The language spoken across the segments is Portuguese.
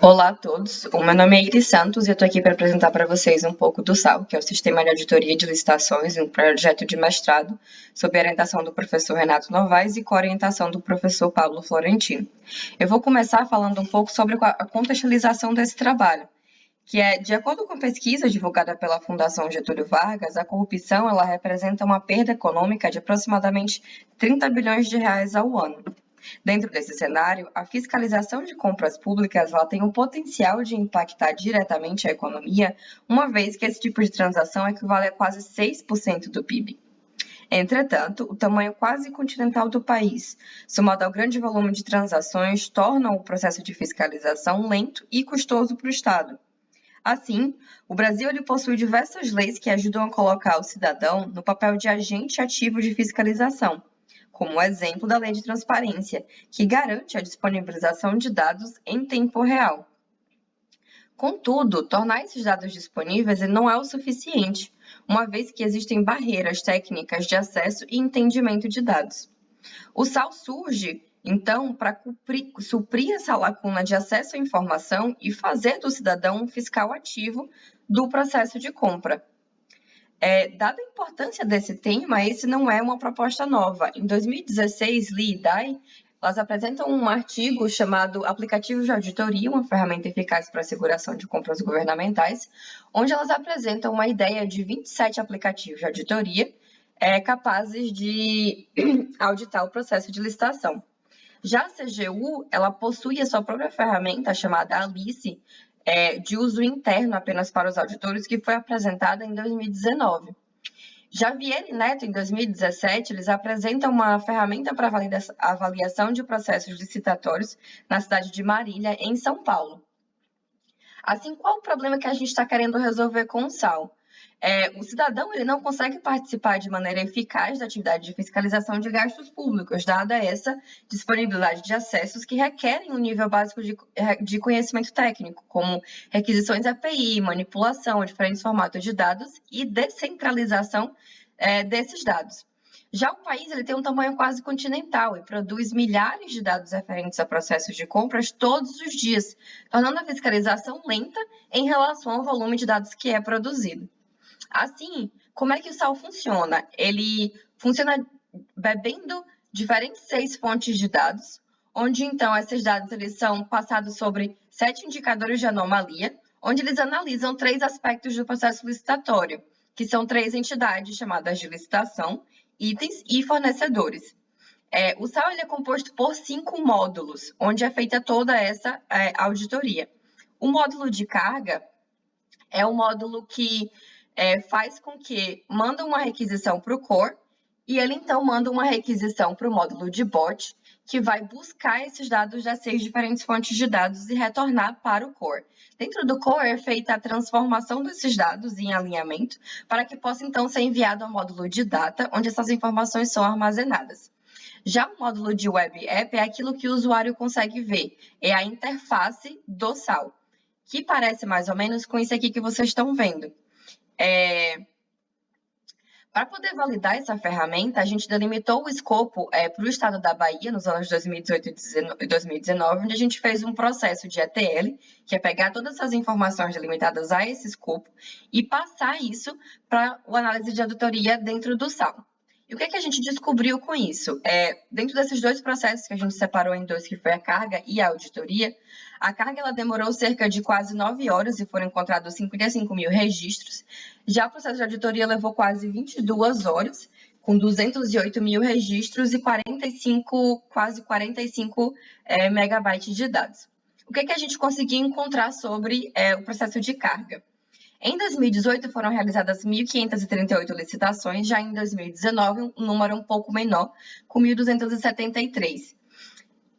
Olá a todos, o meu nome é Iris Santos e eu estou aqui para apresentar para vocês um pouco do SAL, que é o Sistema de Auditoria de Licitações, um projeto de mestrado, sob a orientação do professor Renato Novaes e com a orientação do professor Pablo Florentino. Eu vou começar falando um pouco sobre a contextualização desse trabalho, que é, de acordo com a pesquisa divulgada pela Fundação Getúlio Vargas, a corrupção ela representa uma perda econômica de aproximadamente 30 bilhões de reais ao ano. Dentro desse cenário, a fiscalização de compras públicas ela tem o potencial de impactar diretamente a economia, uma vez que esse tipo de transação equivale a quase 6% do PIB. Entretanto, o tamanho quase continental do país, somado ao grande volume de transações, torna o processo de fiscalização lento e custoso para o Estado. Assim, o Brasil ele possui diversas leis que ajudam a colocar o cidadão no papel de agente ativo de fiscalização, como o exemplo da Lei de Transparência, que garante a disponibilização de dados em tempo real. Contudo, tornar esses dados disponíveis não é o suficiente, uma vez que existem barreiras técnicas de acesso e entendimento de dados. O SAL surge, então, para suprir essa lacuna de acesso à informação e fazer do cidadão um fiscal ativo do processo de compra. Dada a importância desse tema, esse não é uma proposta nova. Em 2016, Lee e Dai, elas apresentam um artigo chamado Aplicativos de Auditoria, uma ferramenta eficaz para a asseguração de compras governamentais, onde elas apresentam uma ideia de 27 aplicativos de auditoria capazes de auditar o processo de licitação. Já a CGU, ela possui a sua própria ferramenta chamada Alice, de uso interno apenas para os auditores, que foi apresentada em 2019. Já Vieira e Neto, em 2017, eles apresentam uma ferramenta para avaliação de processos licitatórios na cidade de Marília, em São Paulo. Assim, qual o problema que a gente está querendo resolver com o SAL? O cidadão ele não consegue participar de maneira eficaz da atividade de fiscalização de gastos públicos, dada essa disponibilidade de acessos que requerem um nível básico de conhecimento técnico, como requisições API, manipulação, diferentes formatos de dados e descentralização desses dados. Já o país ele tem um tamanho quase continental e produz milhares de dados referentes a processos de compras todos os dias, tornando a fiscalização lenta em relação ao volume de dados que é produzido. Assim, como é que o SAL funciona? Ele funciona bebendo diferentes 6 fontes de dados, onde então esses dados eles são passados sobre 7 indicadores de anomalia, onde eles analisam 3 aspectos do processo licitatório, que são 3 entidades chamadas de licitação, itens e fornecedores. O SAL ele é composto por 5 módulos, onde é feita toda essa auditoria. O módulo de carga é o módulo que faz com que manda uma requisição para o core e ele então manda uma requisição para o módulo de bot, que vai buscar esses dados das 6 diferentes fontes de dados e retornar para o core. Dentro do core é feita a transformação desses dados em alinhamento para que possa então ser enviado ao módulo de data, onde essas informações são armazenadas. Já o módulo de web app é aquilo que o usuário consegue ver, é a interface do SAL, que parece mais ou menos com isso aqui que vocês estão vendo. Para poder validar essa ferramenta, a gente delimitou o escopo para o estado da Bahia nos anos 2018 e 2019, onde a gente fez um processo de ETL, que é pegar todas essas informações delimitadas a esse escopo e passar isso para a análise de auditoria dentro do SAL. E o que a gente descobriu com isso? Dentro desses 2 processos que a gente separou em 2, que foi a carga e a auditoria, a carga ela demorou cerca de quase 9 horas e foram encontrados 55 mil registros. Já o processo de auditoria levou quase 22 horas, com 208 mil registros e quase 45 megabytes de dados. O que a gente conseguiu encontrar sobre o processo de carga? Em 2018, foram realizadas 1.538 licitações, já em 2019, um número um pouco menor, com 1.273.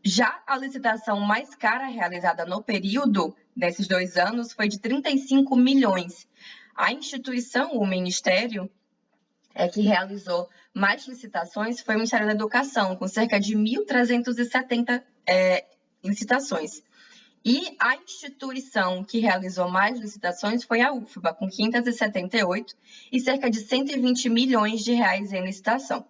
Já a licitação mais cara realizada no período desses 2 anos foi de 35 milhões. A instituição, o Ministério, que realizou mais licitações foi o Ministério da Educação, com cerca de 1.370 licitações. E a instituição que realizou mais licitações foi a UFBA, com 578 e cerca de 120 milhões de reais em licitação.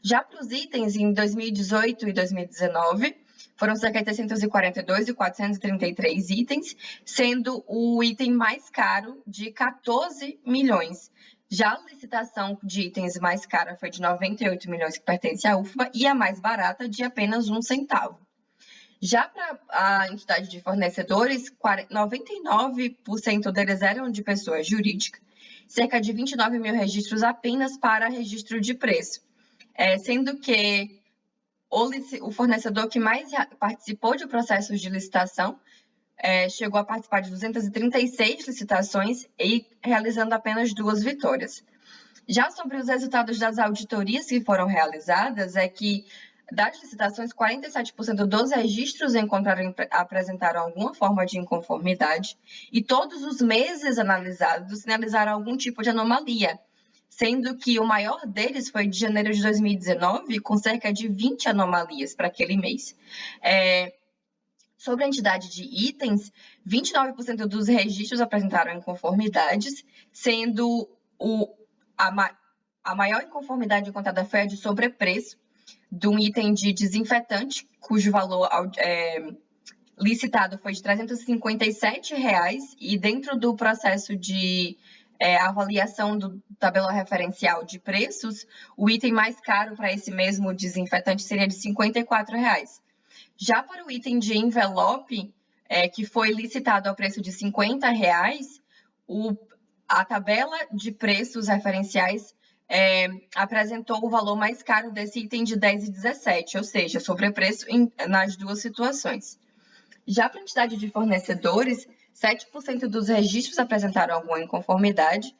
Já para os itens, em 2018 e 2019, Foram cerca de 642 e 433 itens, sendo o item mais caro de 14 milhões. Já a licitação de itens mais cara foi de 98 milhões, que pertence à UFBA, e a mais barata de apenas 1 centavo. Já para a entidade de fornecedores, 99% deles eram de pessoas jurídicas, cerca de 29 mil registros apenas para registro de preço, sendo que o fornecedor que mais participou de processos de licitação chegou a participar de 236 licitações e realizando apenas 2 vitórias. Já sobre os resultados das auditorias que foram realizadas, é que das licitações, 47% dos registros apresentaram alguma forma de inconformidade e todos os meses analisados sinalizaram algum tipo de anomalia, sendo que o maior deles foi de janeiro de 2019, com cerca de 20 anomalias para aquele mês. Sobre a entidade de itens, 29% dos registros apresentaram inconformidades, sendo a maior inconformidade encontrada foi a de sobrepreço de um item de desinfetante, cujo valor licitado foi de R$ 357, e dentro do processo de avaliação do tabela referencial de preços, o item mais caro para esse mesmo desinfetante seria de R$ 54. Já para o item de envelope, que foi licitado ao preço de R$ 50, a tabela de preços referenciais apresentou o valor mais caro desse item de 10,17, ou seja, sobrepreço nas duas situações. Já para a entidade de fornecedores, 7% dos registros apresentaram alguma inconformidade,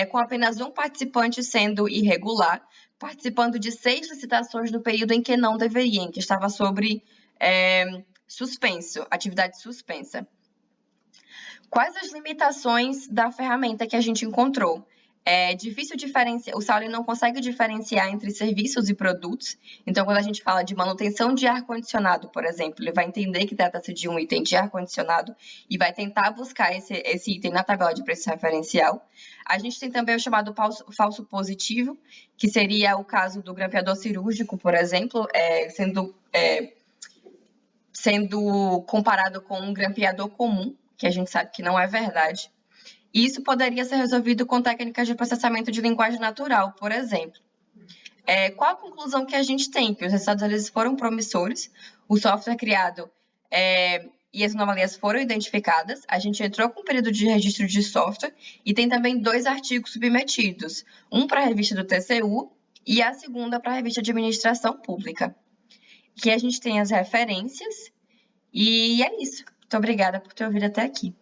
com apenas um participante sendo irregular, participando de 6 licitações no período em que não deveria, em que estava sobre suspenso, atividade suspensa. Quais as limitações da ferramenta que a gente encontrou? É difícil diferenciar, o Sauly não consegue diferenciar entre serviços e produtos. Então, quando a gente fala de manutenção de ar-condicionado, por exemplo, ele vai entender que trata-se de um item de ar-condicionado e vai tentar buscar esse item na tabela de preço referencial. A gente tem também o chamado falso positivo, que seria o caso do grampeador cirúrgico, por exemplo, sendo comparado com um grampeador comum, que a gente sabe que não é verdade. Isso poderia ser resolvido com técnicas de processamento de linguagem natural, por exemplo. Qual a conclusão que a gente tem? Que os resultados eles foram promissores, o software criado e as anomalias foram identificadas, a gente entrou com um período de registro de software e tem também 2 artigos submetidos, um para a revista do TCU e a segunda para a revista de administração pública. Aqui a gente tem as referências e é isso. Muito obrigada por ter ouvido até aqui.